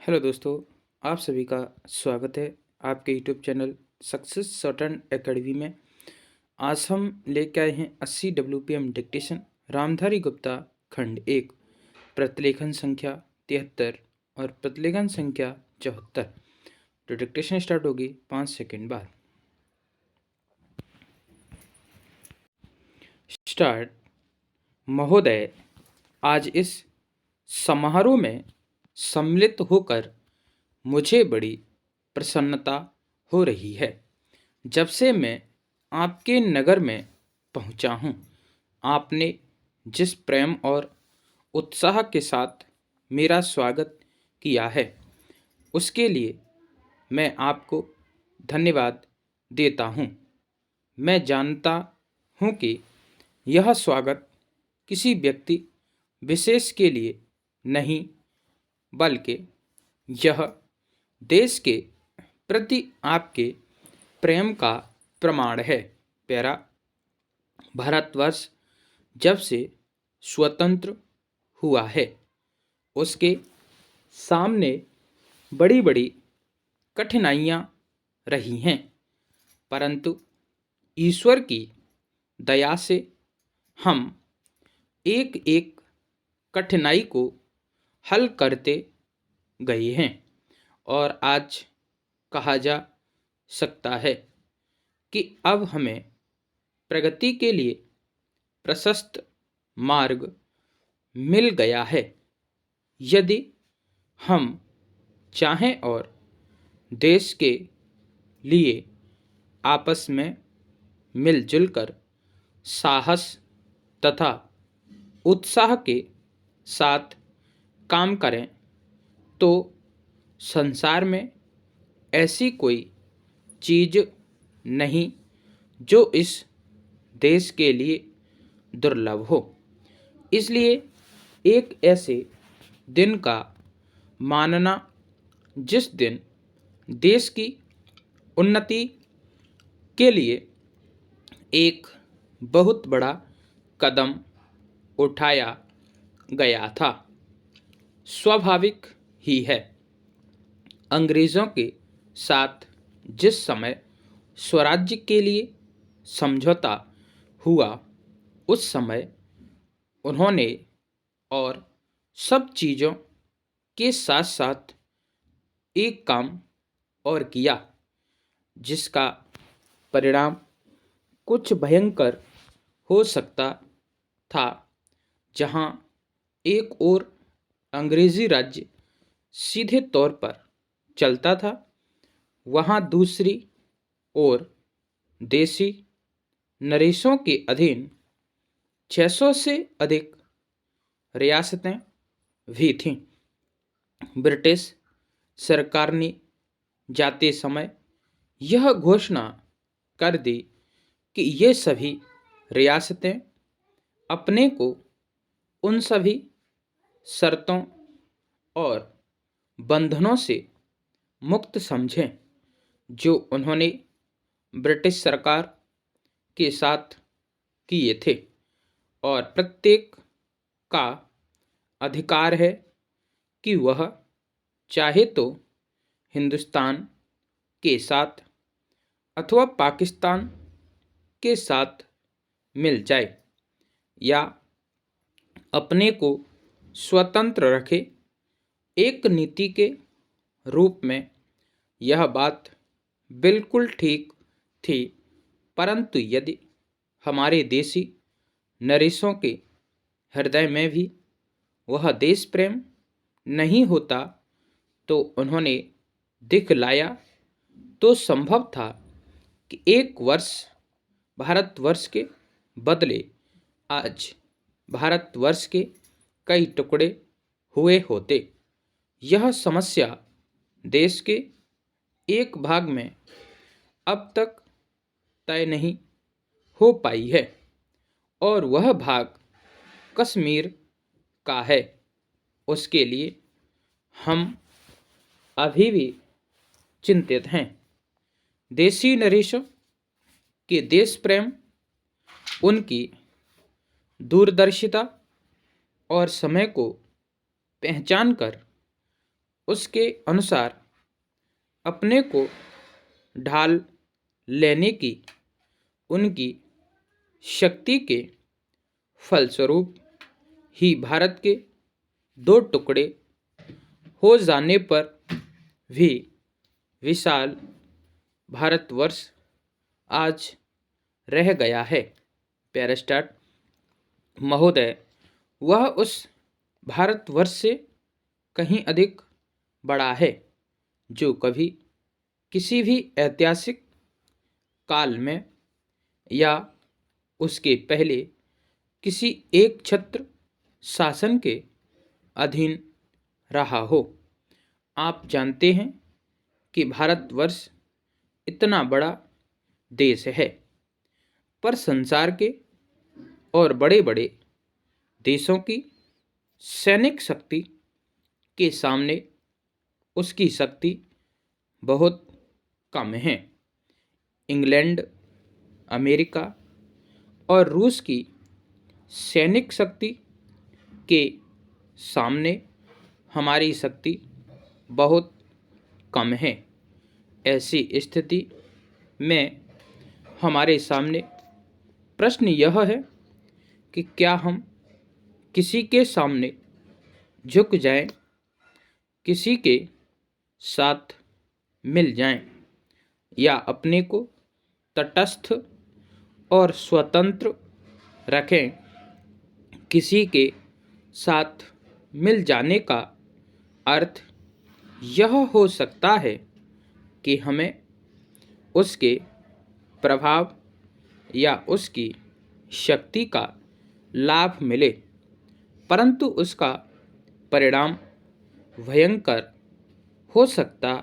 Hello दोस्तों, आप सभी का स्वागत है आपके YouTube channel success certain academy में। आज हम लेके आए हैं 80 WPM डिक्टेशन रामधारी गुप्ता खंड 1 प्रतिलेखन संख्या 73 और प्रतिलेखन संख्या 74। तो डिक्टेशन स्टार्ट होगी 5 सेकंड बाद। स्टार्ट। महोदय, आज इस समारोह में सम्मिलित होकर मुझे बड़ी प्रसन्नता हो रही है। जब से मैं आपके नगर में पहुंचा हूं, आपने जिस प्रेम और उत्साह के साथ मेरा स्वागत किया है, उसके लिए मैं आपको धन्यवाद देता हूं। मैं जानता हूं कि यह स्वागत किसी व्यक्ति विशेष के लिए नहीं, बल्कि यह देश के प्रति आपके प्रेम का प्रमाण है। प्यारा, भारतवर्ष जब से स्वतंत्र हुआ है, उसके सामने बड़ी बड़ी कठिनाइयाँ रही हैं, परंतु ईश्वर की दया से हम एक एक कठिनाई को हल करते गए हैं और आज कहा जा सकता है कि अब हमें प्रगति के लिए प्रशस्त मार्ग मिल गया है। यदि हम चाहें और देश के लिए आपस में मिलजुल कर साहस तथा उत्साह के साथ काम करें, तो संसार में ऐसी कोई चीज़ नहीं जो इस देश के लिए दुर्लभ हो। इसलिए एक ऐसे दिन का मानना जिस दिन देश की उन्नति के लिए एक बहुत बड़ा कदम उठाया गया था, स्वाभाविक ही है। अंग्रेज़ों के साथ जिस समय स्वराज्य के लिए समझौता हुआ, उस समय उन्होंने और सब चीज़ों के साथ साथ एक काम और किया, जिसका परिणाम कुछ भयंकर हो सकता था। जहां एक ओर अंग्रेजी राज्य सीधे तौर पर चलता था, वहां दूसरी ओर देसी नरेशों के अधीन 600 से अधिक रियासतें भी थीं। ब्रिटिश सरकार ने जाते समय यह घोषणा कर दी कि ये सभी रियासतें अपने को उन सभी शर्तों और बंधनों से मुक्त समझें जो उन्होंने ब्रिटिश सरकार के साथ किए थे, और प्रत्येक का अधिकार है कि वह चाहे तो हिंदुस्तान के साथ अथवा पाकिस्तान के साथ मिल जाए या अपने को स्वतंत्र रखे। एक नीति के रूप में यह बात बिल्कुल ठीक थी, परंतु यदि हमारे देसी नरेशों के हृदय में भी वह देश प्रेम नहीं होता, तो उन्होंने दिखलाया तो संभव था कि एक वर्ष भारतवर्ष के बदले आज भारतवर्ष के कई टुकड़े हुए होते। यह समस्या देश के एक भाग में अब तक तय नहीं हो पाई है, और वह भाग कश्मीर का है। उसके लिए हम अभी भी चिंतित हैं। देसी नरेशों के देश प्रेम, उनकी दूरदर्शिता और समय को पहचान कर उसके अनुसार अपने को ढाल लेने की उनकी शक्ति के फलस्वरूप ही भारत के दो टुकड़े हो जाने पर भी विशाल भारतवर्ष आज रह गया है। पैरास्टाट महोदय, वह उस भारतवर्ष से कहीं अधिक बड़ा है जो कभी किसी भी ऐतिहासिक काल में या उसके पहले किसी एक छत्र शासन के अधीन रहा हो। आप जानते हैं कि भारतवर्ष इतना बड़ा देश है, पर संसार के और बड़े बड़े देशों की सैनिक शक्ति के सामने उसकी शक्ति बहुत कम है। इंग्लैंड, अमेरिका और रूस की सैनिक शक्ति के सामने हमारी शक्ति बहुत कम है। ऐसी स्थिति में हमारे सामने प्रश्न यह है कि क्या हम किसी के सामने झुक जाएं, किसी के साथ मिल जाएं, या अपने को तटस्थ और स्वतंत्र रखें। किसी के साथ मिल जाने का अर्थ यह हो सकता है कि हमें उसके प्रभाव या उसकी शक्ति का लाभ मिले, परंतु उसका परिणाम भयंकर हो सकता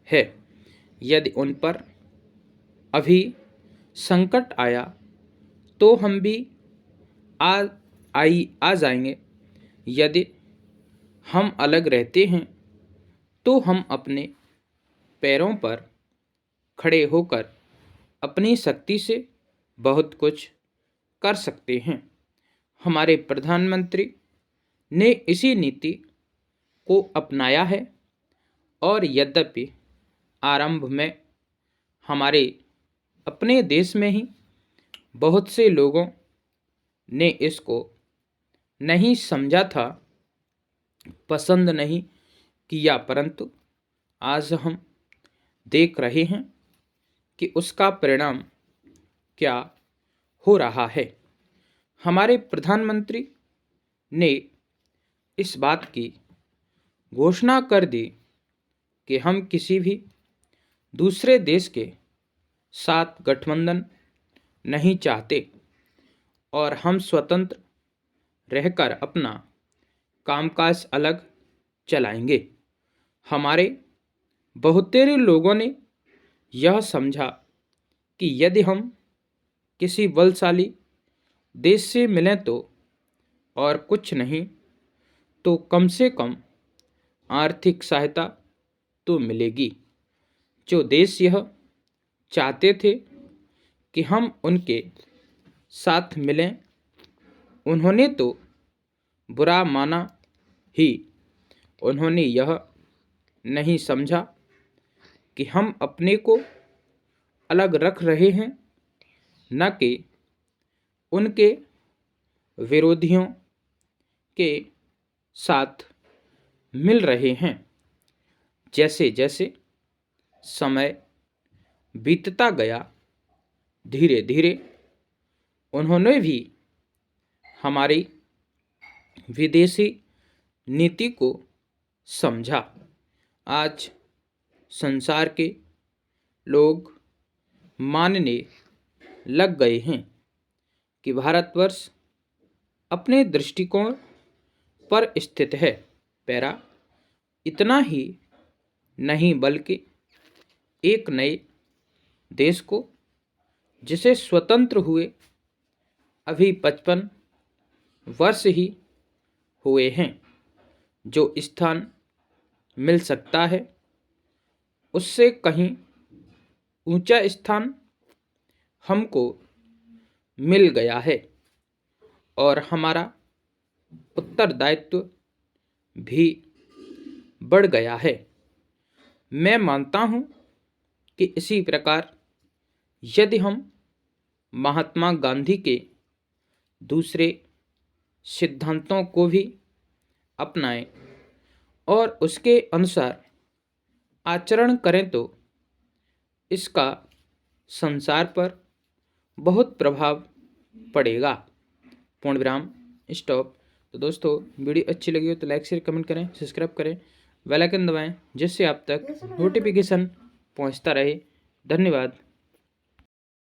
है। यदि उन पर अभी संकट आया तो हम भी आ जाएंगे। यदि हम अलग रहते हैं तो हम अपने पैरों पर खड़े होकर अपनी शक्ति से बहुत कुछ कर सकते हैं। हमारे प्रधानमंत्री ने इसी नीति को अपनाया है, और यद्यपि आरंभ में हमारे अपने देश में ही बहुत से लोगों ने इसको नहीं समझा था, पसंद नहीं किया, परंतु आज हम देख रहे हैं कि उसका परिणाम क्या हो रहा है। हमारे प्रधानमंत्री ने इस बात की घोषणा कर दी कि हम किसी भी दूसरे देश के साथ गठबंधन नहीं चाहते और हम स्वतंत्र रहकर अपना कामकाज अलग चलाएंगे। हमारे बहुतेरे लोगों ने यह समझा कि यदि हम किसी बलशाली देश से मिलें तो और कुछ नहीं तो कम से कम आर्थिक सहायता तो मिलेगी। जो देश यह चाहते थे कि हम उनके साथ मिलें, उन्होंने तो बुरा माना ही। उन्होंने यह नहीं समझा कि हम अपने को अलग रख रहे हैं, न कि उनके विरोधियों के साथ मिल रहे हैं। जैसे जैसे समय बीतता गया, धीरे धीरे उन्होंने भी हमारी विदेशी नीति को समझा। आज संसार के लोग मानने लग गए हैं कि भारतवर्ष अपने दृष्टिकोण पर स्थित है। पैरा इतना ही नहीं बल्कि एक नए देश को, जिसे स्वतंत्र हुए अभी 55 वर्ष ही हुए हैं, जो स्थान मिल सकता है उससे कहीं ऊंचा स्थान हमको मिल गया है, और हमारा उत्तरदायित्व भी बढ़ गया है। मैं मानता हूँ कि इसी प्रकार यदि हम महात्मा गांधी के दूसरे सिद्धांतों को भी अपनाएं और उसके अनुसार आचरण करें तो इसका संसार पर बहुत प्रभाव पड़ेगा। पूर्ण विराम, स्टॉप। तो दोस्तों, वीडियो अच्छी लगी हो तो लाइक शेयर कमेंट करें, सब्सक्राइब करें, बेल आइकन दबाएं जिससे आप तक नोटिफिकेशन पहुंचता रहे। धन्यवाद।